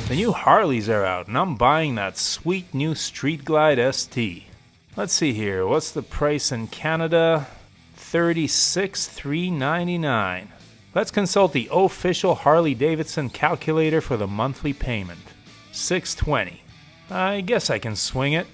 The new Harleys are out and I'm buying that sweet new Street Glide ST. Let's see here, what's the price in Canada? $36,399. Let's consult the official Harley-Davidson calculator for the monthly payment. $620. I guess I can swing it.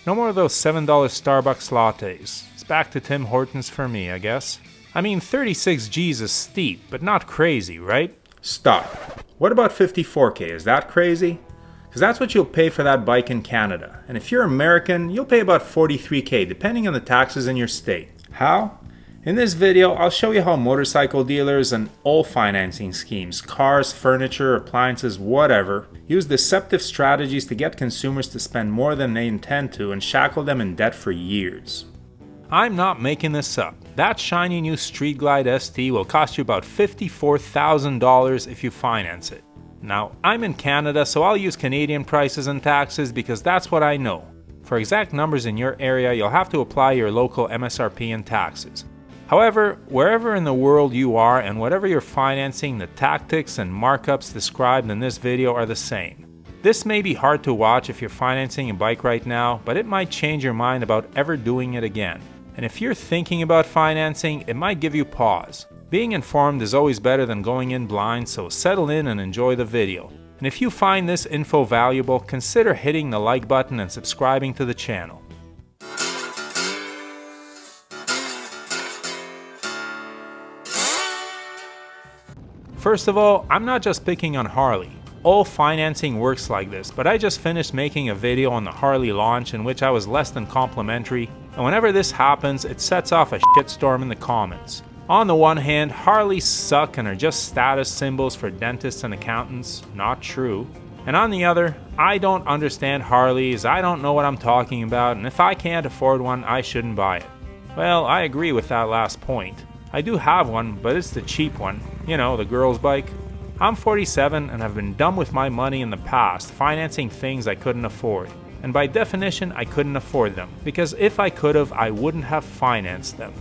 No more of those $7 Starbucks lattes. It's back to Tim Hortons for me, I guess. I mean, 36 G's is steep, but not crazy, right? Stop. What about 54K? Is that crazy? Because that's what you'll pay for that bike in Canada. And if you're American, you'll pay about 43K, depending on the taxes in your state. How? In this video, I'll show you how motorcycle dealers and all financing schemes, cars, furniture, appliances, whatever, use deceptive strategies to get consumers to spend more than they intend to and shackle them in debt for years. I'm not making this up. That shiny new Street Glide ST will cost you about $54,000 if you finance it. Now, I'm in Canada, so I'll use Canadian prices and taxes because that's what I know. For exact numbers in your area, you'll have to apply your local MSRP and taxes. However, wherever in the world you are and whatever you're financing, the tactics and markups described in this video are the same. This may be hard to watch if you're financing a bike right now, but it might change your mind about ever doing it again. And if you're thinking about financing, it might give you pause. Being informed is always better than going in blind, so settle in and enjoy the video. And if you find this info valuable, consider hitting the like button and subscribing to the channel. First of all, I'm not just picking on Harley. All financing works like this, but I just finished making a video on the Harley launch in which I was less than complimentary, and whenever this happens, it sets off a shitstorm in the comments. On the one hand, Harleys suck and are just status symbols for dentists and accountants. Not true. And on the other, I don't understand Harleys, I don't know what I'm talking about, and if I can't afford one, I shouldn't buy it. Well, I agree with that last point. I do have one, but it's the cheap one. You know, the girl's bike. I'm 47 and have been dumb with my money in the past, financing things I couldn't afford. And by definition, I couldn't afford them, because if I could have, I wouldn't have financed them.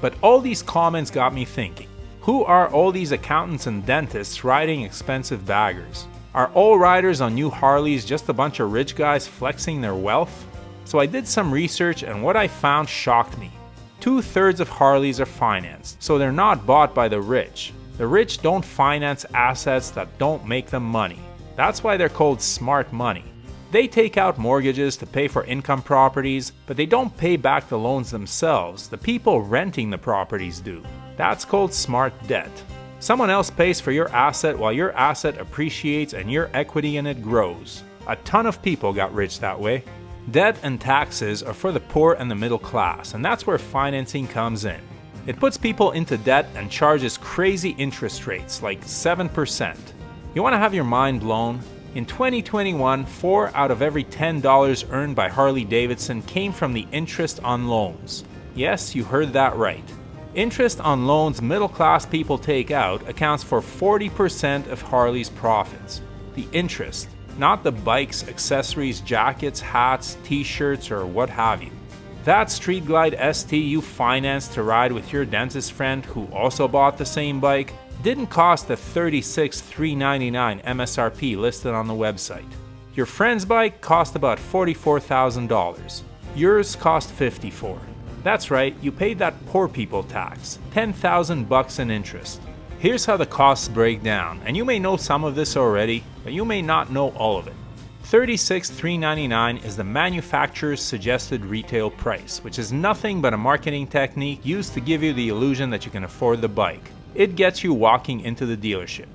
But all these comments got me thinking. Who are all these accountants and dentists riding expensive baggers? Are all riders on new Harleys just a bunch of rich guys flexing their wealth? So I did some research and what I found shocked me. 2/3 of Harleys are financed, so they're not bought by the rich. The rich don't finance assets that don't make them money. That's why they're called smart money. They take out mortgages to pay for income properties, but they don't pay back the loans themselves. The people renting the properties do. That's called smart debt. Someone else pays for your asset while your asset appreciates and your equity in it grows. A ton of people got rich that way. Debt and taxes are for the poor and the middle class, and that's where financing comes in. It puts people into debt and charges crazy interest rates, like 7%. You want to have your mind blown? In 2021, 4 out of every $10 earned by Harley-Davidson came from the interest on loans. Yes, you heard that right. Interest on loans middle-class people take out accounts for 40% of Harley's profits. The interest, not the bikes, accessories, jackets, hats, t-shirts, or what have you. That Street Glide ST you financed to ride with your dentist friend who also bought the same bike didn't cost the $36,399 MSRP listed on the website. Your friend's bike cost about $44,000. Yours cost $54,000. That's right, you paid that poor people tax, $10,000 in interest. Here's how the costs break down, and you may know some of this already, but you may not know all of it. $36,399 is the manufacturer's suggested retail price, which is nothing but a marketing technique used to give you the illusion that you can afford the bike. It gets you walking into the dealership.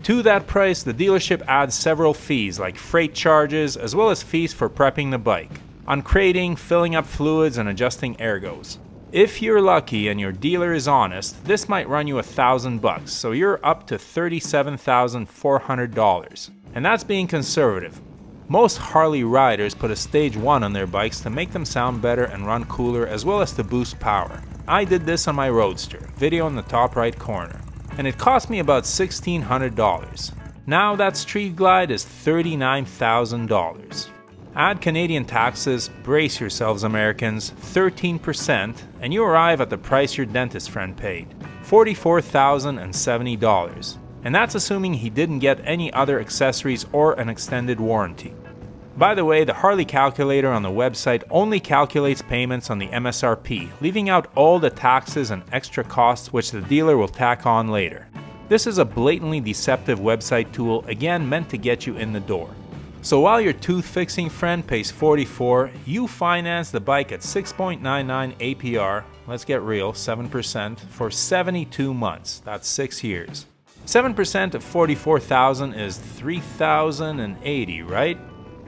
To that price, the dealership adds several fees like freight charges as well as fees for prepping the bike, uncrating, filling up fluids, and adjusting ergos. If you're lucky and your dealer is honest, this might run you $1,000, so you're up to $37,400. And that's being conservative. Most Harley riders put a stage 1 on their bikes to make them sound better and run cooler as well as to boost power. I did this on my Roadster, video in the top right corner, and it cost me about $1,600. Now that Street Glide is $39,000. Add Canadian taxes, brace yourselves Americans, 13%, and you arrive at the price your dentist friend paid, $44,070. And that's assuming he didn't get any other accessories or an extended warranty. By the way, the Harley calculator on the website only calculates payments on the MSRP, leaving out all the taxes and extra costs which the dealer will tack on later. This is a blatantly deceptive website tool, again meant to get you in the door. So while your tooth fixing friend pays $44, you finance the bike at 6.99 APR, let's get real, 7%, for 72 months, that's 6 years. 7% of $44,000 is $3,080, right?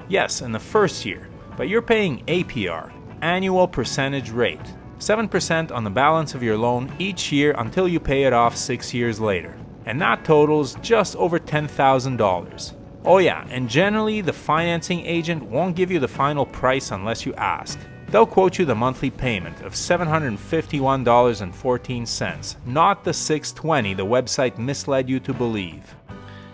Yes, in the first year, but you're paying APR, annual percentage rate, 7% on the balance of your loan each year until you pay it off 6 years later. And that totals just over $10,000. Oh yeah, and generally the financing agent won't give you the final price unless you ask. They'll quote you the monthly payment of $751.14, not the $620 the website misled you to believe.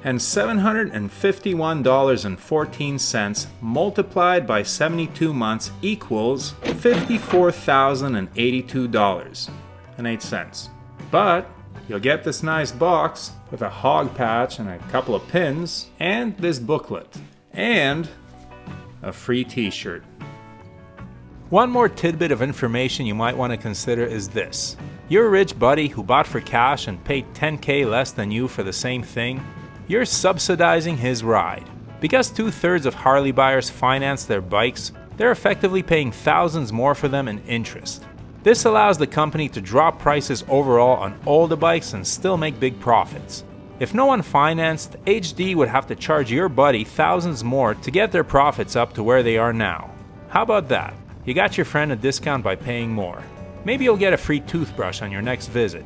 And $751.14 multiplied by 72 months equals $54,082.08. But you'll get this nice box with a hog patch and a couple of pins, and this booklet, and a free t-shirt. One more tidbit of information you might want to consider is this. Your rich buddy who bought for cash and paid $10K less than you for the same thing, you're subsidizing his ride. Because 2/3 of Harley buyers finance their bikes, they're effectively paying thousands more for them in interest. This allows the company to drop prices overall on all the bikes and still make big profits. If no one financed, HD would have to charge your buddy thousands more to get their profits up to where they are now. How about that? You got your friend a discount by paying more. Maybe you'll get a free toothbrush on your next visit.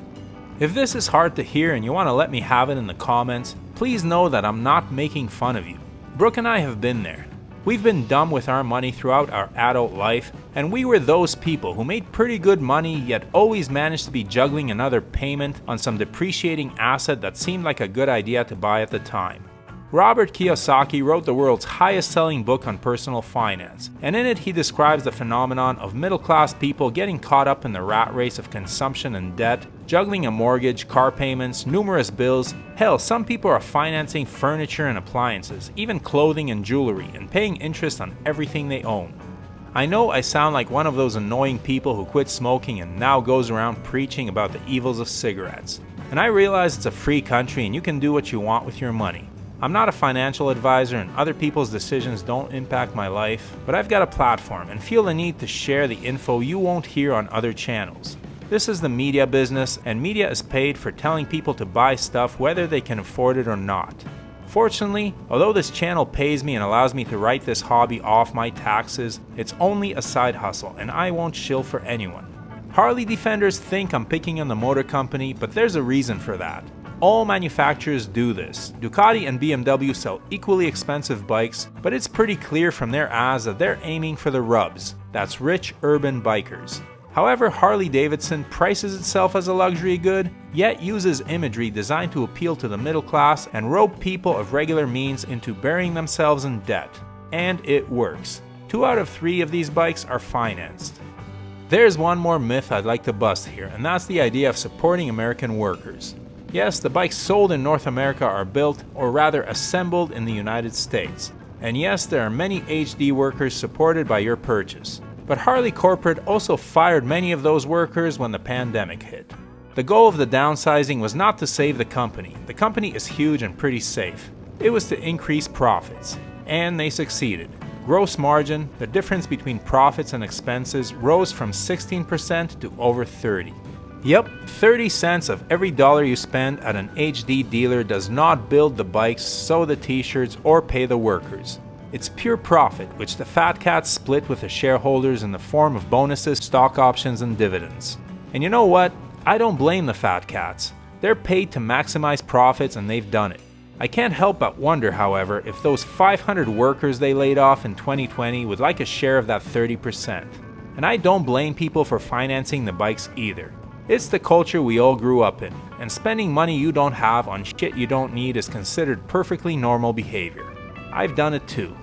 If this is hard to hear and you want to let me have it in the comments, please know that I'm not making fun of you. Brooke and I have been there. We've been dumb with our money throughout our adult life, and we were those people who made pretty good money yet always managed to be juggling another payment on some depreciating asset that seemed like a good idea to buy at the time. Robert Kiyosaki wrote the world's highest-selling book on personal finance, and in it he describes the phenomenon of middle-class people getting caught up in the rat race of consumption and debt, juggling a mortgage, car payments, numerous bills. Hell, some people are financing furniture and appliances, even clothing and jewelry, and paying interest on everything they own. I know I sound like one of those annoying people who quit smoking and now goes around preaching about the evils of cigarettes. And I realize it's a free country and you can do what you want with your money. I'm not a financial advisor and other people's decisions don't impact my life, but I've got a platform and feel the need to share the info you won't hear on other channels. This is the media business, and media is paid for telling people to buy stuff whether they can afford it or not. Fortunately, although this channel pays me and allows me to write this hobby off my taxes, it's only a side hustle and I won't shill for anyone. Harley defenders think I'm picking on the motor company, but there's a reason for that. All manufacturers do this. Ducati and BMW sell equally expensive bikes, but it's pretty clear from their ads that they're aiming for the rubs. That's rich urban bikers. However, Harley-Davidson prices itself as a luxury good, yet uses imagery designed to appeal to the middle class and rope people of regular means into burying themselves in debt. And it works. 2 out of 3 of these bikes are financed. There's one more myth I'd like to bust here, and that's the idea of supporting American workers. Yes, the bikes sold in North America are built, or rather assembled, in the United States. And yes, there are many HD workers supported by your purchase. But Harley Corporate also fired many of those workers when the pandemic hit. The goal of the downsizing was not to save the company. The company is huge and pretty safe. It was to increase profits. And they succeeded. Gross margin, the difference between profits and expenses, rose from 16% to over 30%. Yep, 30 cents of every dollar you spend at an HD dealer does not build the bikes, sew the t-shirts, or pay the workers. It's pure profit, which the fat cats split with the shareholders in the form of bonuses, stock options, and dividends. And you know what? I don't blame the fat cats. They're paid to maximize profits and they've done it. I can't help but wonder, however, if those 500 workers they laid off in 2020 would like a share of that 30%. And I don't blame people for financing the bikes either. It's the culture we all grew up in, and spending money you don't have on shit you don't need is considered perfectly normal behavior. I've done it too.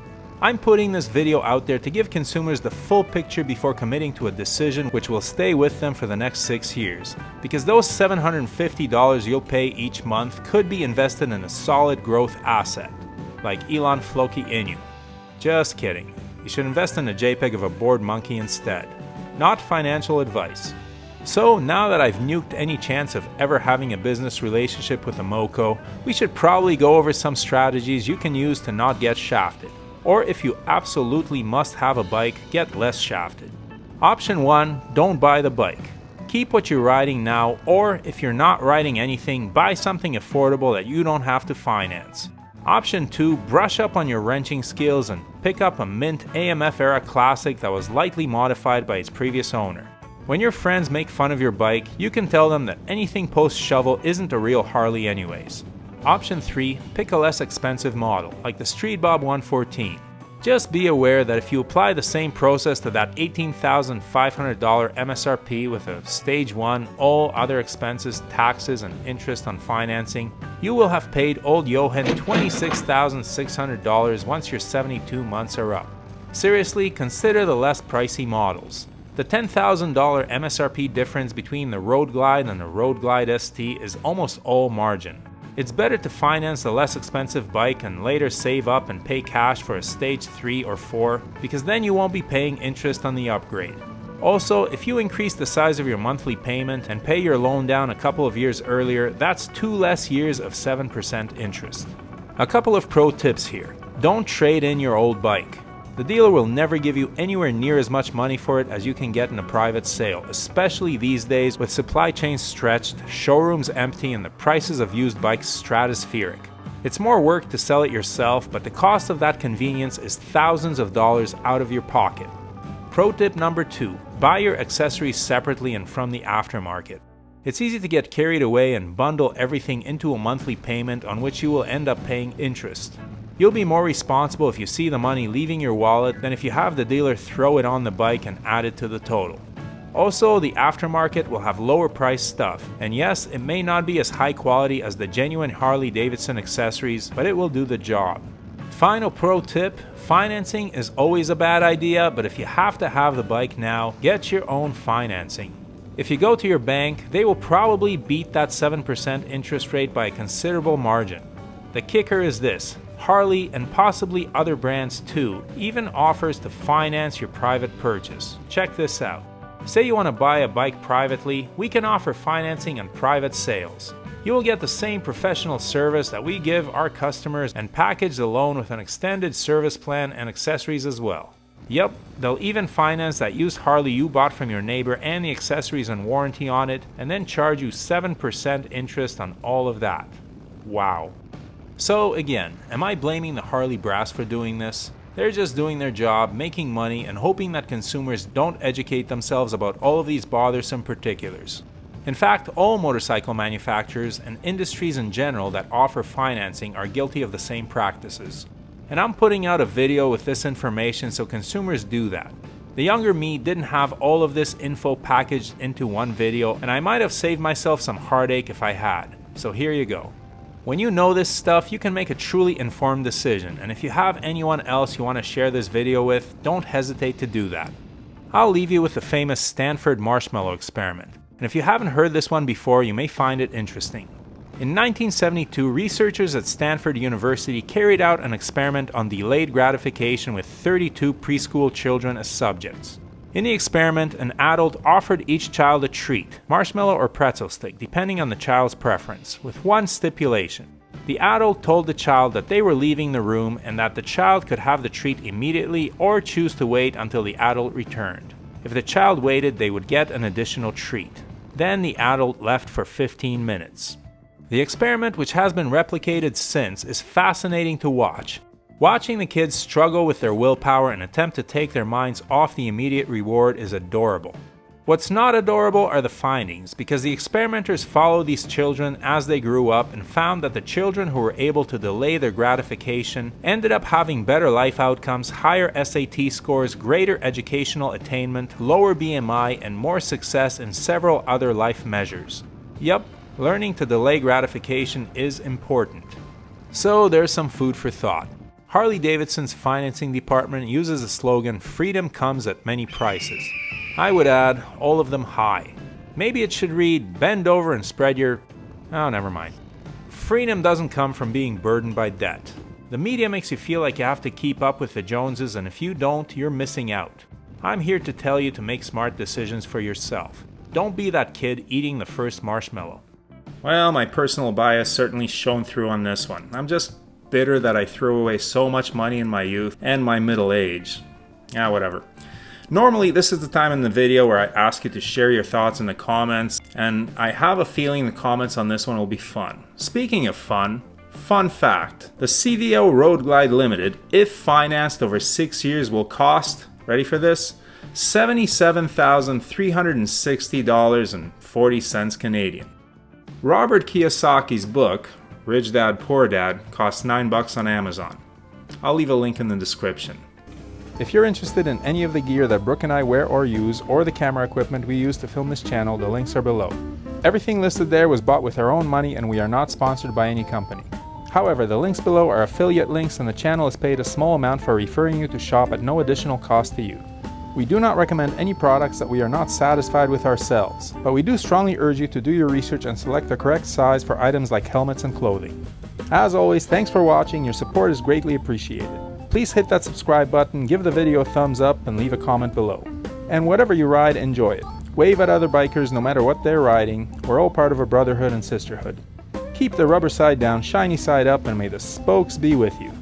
I'm putting this video out there to give consumers the full picture before committing to a decision which will stay with them for the next 6 years, because those $750 you'll pay each month could be invested in a solid growth asset, like Elon Floki Inu. Just kidding. You should invest in a JPEG of a bored monkey instead. Not financial advice. So now that I've nuked any chance of ever having a business relationship with a MoCo, we should probably go over some strategies you can use to not get shafted. Or if you absolutely must have a bike, get less shafted. Option 1, don't buy the bike. Keep what you're riding now, or if you're not riding anything, buy something affordable that you don't have to finance. Option 2, brush up on your wrenching skills and pick up a mint AMF era classic that was lightly modified by its previous owner. When your friends make fun of your bike, you can tell them that anything post-shovel isn't a real Harley anyways. Option 3, pick a less expensive model, like the Street Bob 114. Just be aware that if you apply the same process to that $18,500 MSRP with a Stage 1, all other expenses, taxes, and interest on financing, you will have paid old Johan $26,600 once your 72 months are up. Seriously, consider the less pricey models. The $10,000 MSRP difference between the Road Glide and the Road Glide ST is almost all margin. It's better to finance a less expensive bike and later save up and pay cash for a Stage 3 or 4, because then you won't be paying interest on the upgrade. Also, if you increase the size of your monthly payment and pay your loan down a couple of years earlier, that's 2 less years of 7% interest. A couple of pro tips here. Don't trade in your old bike. The dealer will never give you anywhere near as much money for it as you can get in a private sale, especially these days with supply chains stretched, showrooms empty, and the prices of used bikes stratospheric. It's more work to sell it yourself, but the cost of that convenience is thousands of dollars out of your pocket. Pro tip number 2, buy your accessories separately and from the aftermarket. It's easy to get carried away and bundle everything into a monthly payment on which you will end up paying interest. You'll be more responsible if you see the money leaving your wallet than if you have the dealer throw it on the bike and add it to the total. Also, the aftermarket will have lower priced stuff, and yes, it may not be as high quality as the genuine Harley-Davidson accessories, but it will do the job. Final pro tip, financing is always a bad idea, but if you have to have the bike now, get your own financing. If you go to your bank, they will probably beat that 7% interest rate by a considerable margin. The kicker is this. Harley, and possibly other brands too, even offers to finance your private purchase. Check this out. Say you want to buy a bike privately, we can offer financing on private sales. You will get the same professional service that we give our customers and package the loan with an extended service plan and accessories as well. Yep, they'll even finance that used Harley you bought from your neighbor and the accessories and warranty on it, and then charge you 7% interest on all of that. Wow. So again, am I blaming the Harley brass for doing this? They're just doing their job, making money, and hoping that consumers don't educate themselves about all of these bothersome particulars. In fact, all motorcycle manufacturers and industries in general that offer financing are guilty of the same practices. And I'm putting out a video with this information so consumers do that. The younger me didn't have all of this info packaged into one video, and I might have saved myself some heartache if I had. So here you go. When you know this stuff, you can make a truly informed decision, and if you have anyone else you want to share this video with, don't hesitate to do that. I'll leave you with the famous Stanford marshmallow experiment, and if you haven't heard this one before, you may find it interesting. In 1972, researchers at Stanford University carried out an experiment on delayed gratification with 32 preschool children as subjects. In the experiment, an adult offered each child a treat, marshmallow or pretzel stick, depending on the child's preference, with one stipulation. The adult told the child that they were leaving the room and that the child could have the treat immediately or choose to wait until the adult returned. If the child waited, they would get an additional treat. Then the adult left for 15 minutes. The experiment, which has been replicated since, is fascinating to watch. Watching the kids struggle with their willpower and attempt to take their minds off the immediate reward is adorable. What's not adorable are the findings, because the experimenters followed these children as they grew up and found that the children who were able to delay their gratification ended up having better life outcomes, higher SAT scores, greater educational attainment, lower BMI, and more success in several other life measures. Yup, learning to delay gratification is important. So there's some food for thought. Harley-Davidson's financing department uses the slogan, "Freedom comes at many prices." I would add, all of them high. Maybe it should read, "Bend over and spread your..." Oh, never mind. Freedom doesn't come from being burdened by debt. The media makes you feel like you have to keep up with the Joneses, and if you don't, you're missing out. I'm here to tell you to make smart decisions for yourself. Don't be that kid eating the first marshmallow. Well, my personal bias certainly shone through on this one. I'm just bitter that I threw away so much money in my youth and my middle age. Whatever. Normally, this is the time in the video where I ask you to share your thoughts in the comments, and I have a feeling the comments on this one will be fun. Speaking of fun fact, the CVO Road Glide Limited, if financed over 6 years, will cost, ready for this, $77,360.40 Canadian. Robert Kiyosaki's book, Rich Dad Poor Dad, costs $9 on Amazon. I'll leave a link in the description. If you're interested in any of the gear that Brooke and I wear or use, or the camera equipment we use to film this channel, the links are below. Everything listed there was bought with our own money, and we are not sponsored by any company. However, the links below are affiliate links, and the channel is paid a small amount for referring you to shop at no additional cost to you. We do not recommend any products that we are not satisfied with ourselves, but we do strongly urge you to do your research and select the correct size for items like helmets and clothing. As always, thanks for watching, your support is greatly appreciated. Please hit that subscribe button, give the video a thumbs up, and leave a comment below. And whatever you ride, enjoy it. Wave at other bikers no matter what they're riding. We're all part of a brotherhood and sisterhood. Keep the rubber side down, shiny side up, and may the spokes be with you.